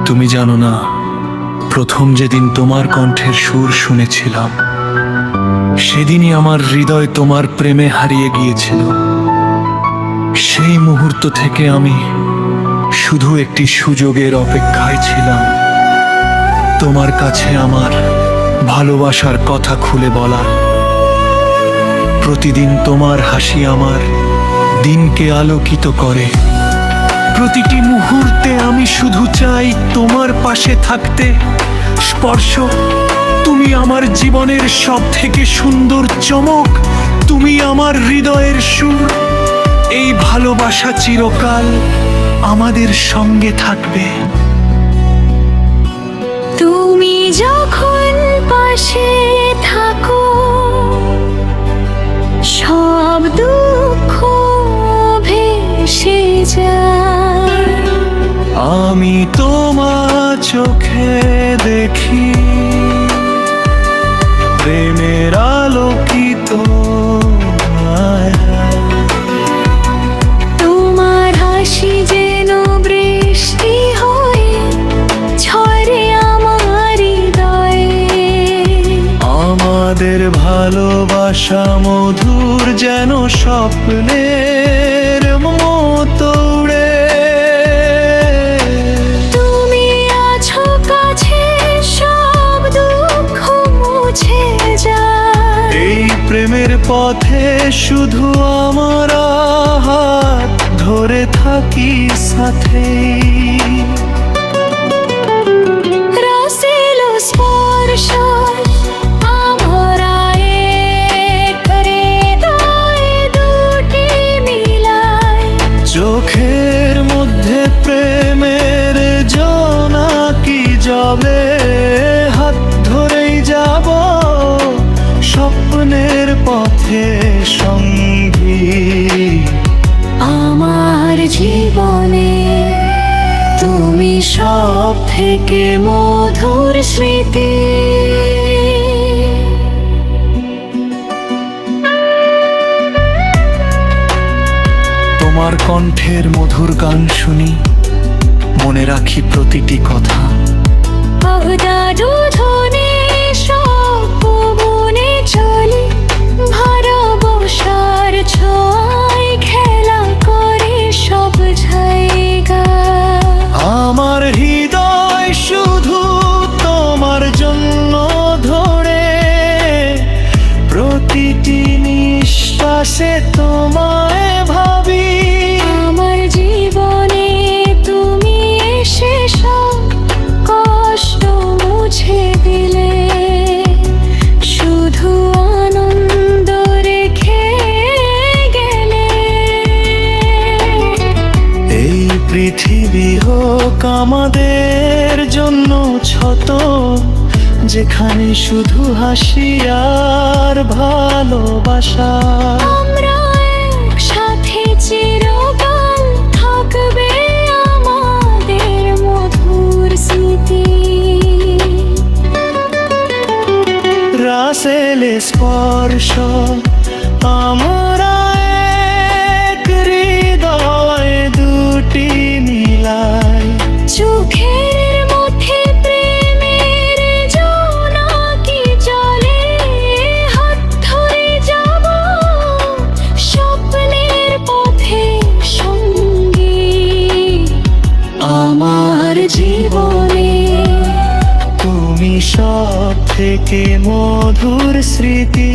তুমি জানো না, প্রথম যেদিন তোমার কণ্ঠের সুর শুনেছিলাম, সেদিনই আমার হৃদয় তোমার প্রেমে হারিয়ে গিয়েছিল। সেই মুহূর্ত থেকে আমি শুধু একটি সুযোগের অপেক্ষায় ছিলাম, তোমার কাছে আমার ভালোবাসার কথা খুলে বলার। প্রতিদিন তোমার হাসি আমার দিনকে আলোকিত করে। প্রতিটি মুহূর্তে আমি শুধু চাই তোমার পাশে থাকতে। স্পর্শ, তুমি আমার জীবনের সব থেকে সুন্দর চমক, তুমি আমার হৃদয়ের সুর। এই ভালোবাসা চিরকাল আমাদের সঙ্গে থাকবে। তুমি যখন পাশে থাকো, সব দুঃখ ভেসে যায়। আমি তোমার চোখে দেখি প্রেমের আলোকিত মায়া। তোমার হাসি যেন বৃষ্টি হয়ে ঝরে আমার হৃদয়ে। আমাদের ভালোবাসা মধুর যেন স্বপ্নের মতো উড়ে। তুমি আছো কাছে, সব দুঃখ মুছে যায়। এই প্রেমের পথে শুধু আমার হাত ধরে থাকি সাথে। রাসেল স্পর্শ আমরা এক হৃদয়ে দুটি মিলায়। চোখের মধ্যে প্রেমের জোনাকি জবে, হাত ধরেই যাব স্বপ্নের পথে সঙ্গী। আমার জীবনে তুমি সব থেকে মধুর স্মৃতি। তোমার কণ্ঠের মধুর গান শুনি, মনে রাখি প্রতিটি কথা। দুধনে সব বনে চলি, ভালোবাসার ছোঁয়ায় খেলা করে সব জায়গা। আমার হৃদয় শুধু তোমার জন্য ধরে, প্রতিটি নিঃশ্বাসে তোমায় ভাবি। আমার জীবনে তুমি এসে সব কষ্ট মুছে দিলে, শুধু আনন্দ রেখে গেলে। এই পৃথিবী হোক আমাদের জন্য ছোট, যেখানে শুধু হাসি আর ভালোবাসা। আমরা একসাথে চিরকাল থাকবে আমাদের মধুর স্মৃতি। রাসেল স্পর্শ আমরা এক হৃদয়ে দুটি মিলাই। চোখের মধ্যে প্রেমের জোনাকি জ্বলে, হাত ধরে যাব স্বপ্নের পথে সঙ্গী। আমার জীবনে তুমি সব থেকে মধুর স্মৃতি।